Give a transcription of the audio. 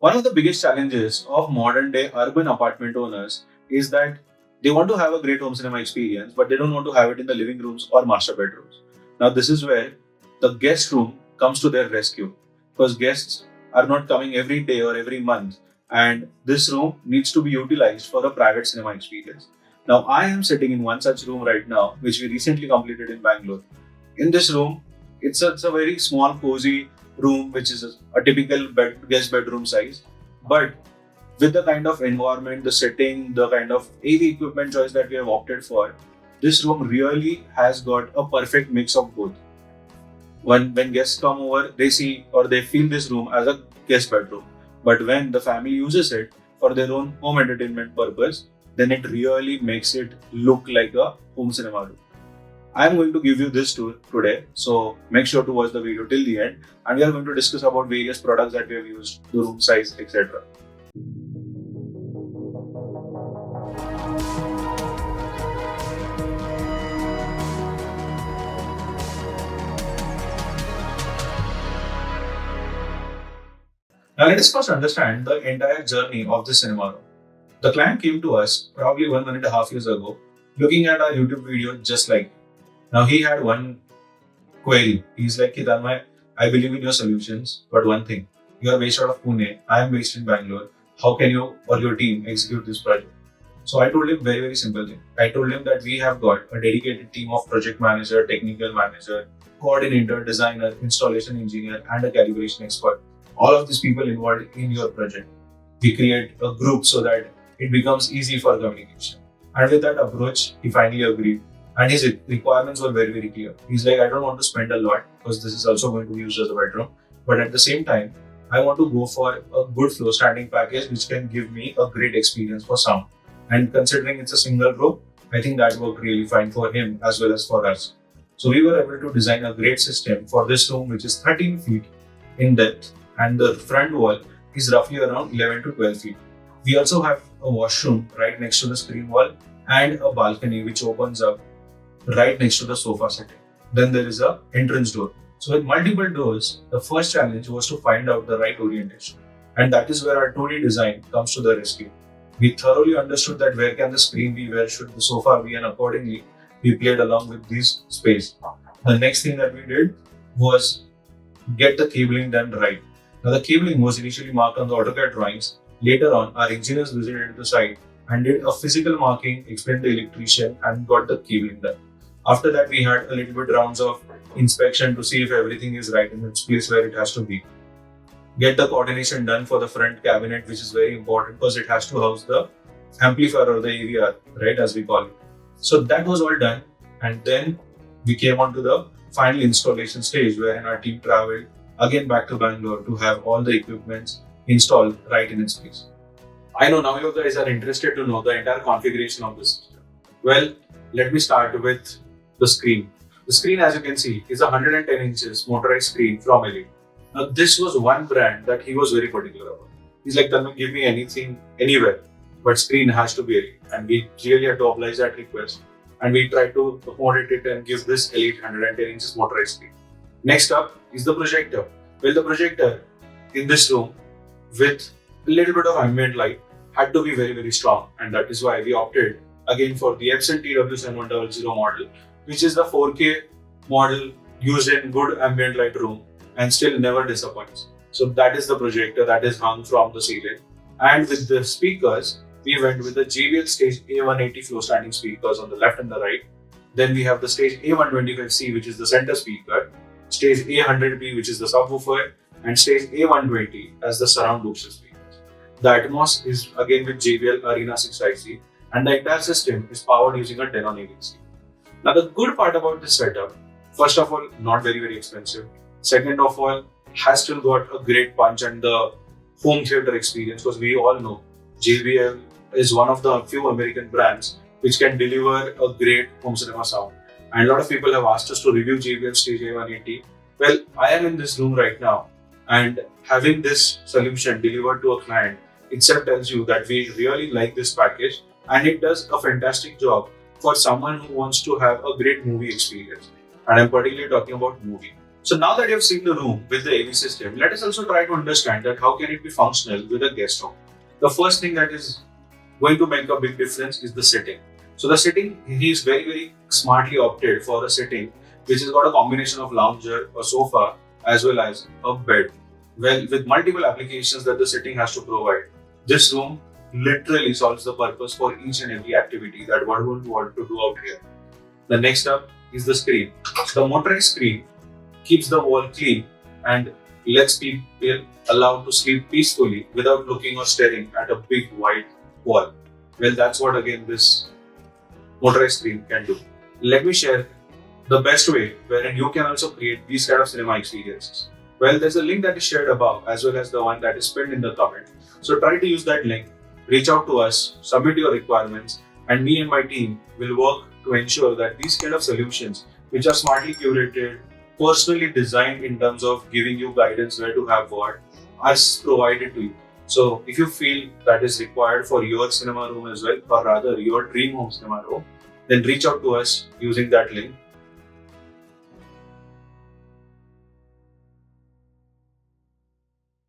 One of the biggest challenges of modern day urban apartment owners is that they want to have a great home cinema experience, but they don't want to have it in the living rooms or master bedrooms. Now, this is where the guest room comes to their rescue because guests are not coming every day or every month, and this room needs to be utilized for a private cinema experience. Now, I am sitting in one such room right now, which we recently completed in Bangalore. In this room, it's a very small, cozy room, which is a typical guest bedroom size. But with the kind of environment, the setting, the kind of AV equipment choice that we have opted for, this room really has got a perfect mix of both. When guests come over, they see or they feel this room as a guest bedroom. But when the family uses it for their own home entertainment purpose, then it really makes it look like a home cinema room. I am going to give you this tour today, so make sure to watch the video till the end, and we are going to discuss about various products that we have used, the room size, etc. Now let us first understand the entire journey of this cinema room. The client came to us probably 1.5 years ago, looking at our YouTube video just like. Now he had one query. He's like, Kitanmay, I believe in your solutions, but one thing, you are based out of Pune, I am based in Bangalore. How can you or your team execute this project? So I told him very simple thing. I told him that we have got a dedicated team of project manager, technical manager, coordinator, designer, installation engineer, and a calibration expert. All of these people involved in your project. We create a group so that it becomes easy for communication. And with that approach, he finally agreed. And his requirements were very clear. He's like, I don't want to spend a lot because this is also going to be used as a bedroom. But at the same time, I want to go for a good floor standing package which can give me a great experience for sound. And considering it's a single room, I think that worked really fine for him as well as for us. So we were able to design a great system for this room which is 13 feet in depth, and the front wall is roughly around 11 to 12 feet. We also have a washroom right next to the screen wall and a balcony which opens up right next to the sofa setting. Then there is a entrance door. So with multiple doors, the first challenge was to find out the right orientation. And that is where our 2D design comes to the rescue. We thoroughly understood that where can the screen be, where should the sofa be, and accordingly, we played along with this space. The next thing that we did was get the cabling done right. Now the cabling was initially marked on the AutoCAD drawings. Later on, our engineers visited the site and did a physical marking, explained the electrician, and got the cabling done. After that, we had a little bit rounds of inspection to see if everything is right in its place where it has to be. Get the coordination done for the front cabinet, which is very important because it has to house the amplifier or the AVR, right, as we call it. So that was all done, and then we came on to the final installation stage wherein our team traveled again back to Bangalore to have all the equipments installed right in its place. I know now you guys are interested to know the entire configuration of this system. Well, let me start with the screen. The screen, as you can see, is a 110 inches motorized screen from LED. Now, this was one brand that he was very particular about. He's like, Tanmay, give me anything, anywhere, but screen has to be LED. And we clearly had to oblige that request. And we tried to accommodate it and give this elite 110 inches motorized screen. Next up is the projector. Well, the projector in this room with a little bit of ambient light had to be very strong, and that is why we opted again for the Epson TW7100 model, which is the 4K model used in good ambient light room and still never disappoints. So that is the projector that is hung from the ceiling. And with the speakers, we went with the JBL Stage A180 floor standing speakers on the left and the right. Then we have the Stage A125C, which is the center speaker, Stage A100B, which is the subwoofer, and Stage A120 as the surround booster speakers. The Atmos is again with JBL Arena 6 IC, and the entire system is powered using a Denon AC. Now the good part about this setup, first of all, not very expensive. Second of all, has still got a great punch and the home theater experience, because we all know JBL is one of the few American brands which can deliver a great home cinema sound. And a lot of people have asked us to review JBL Stage A180. Well, I am in this room right now, and having this solution delivered to a client itself tells you that we really like this package, and it does a fantastic job for someone who wants to have a great movie experience. And I'm particularly talking about movie. So now that you've seen the room with the AV system, let us also try to understand that how can it be functional with a guest room. The first thing that is going to make a big difference is the sitting. So the sitting, he is very smartly opted for a sitting which has got a combination of lounger, a sofa, as well as a bed. Well, with multiple applications that the sitting has to provide, this room literally solves the purpose for each and every activity that one would want to do out here. The next up is the screen. The motorized screen keeps the wall clean and lets people allowed to sleep peacefully without looking or staring at a big white wall. Well, that's what again this motorized screen can do. Let me share the best way wherein you can also create these kind of cinema experiences. Well, there's a link that is shared above as well as the one that is pinned in the comment. So try to use that link, reach out to us, submit your requirements, and me and my team will work to ensure that these kind of solutions, which are smartly curated, personally designed in terms of giving you guidance where to have what, are provided to you. So if you feel that is required for your cinema room as well, or rather your dream home cinema room, then reach out to us using that link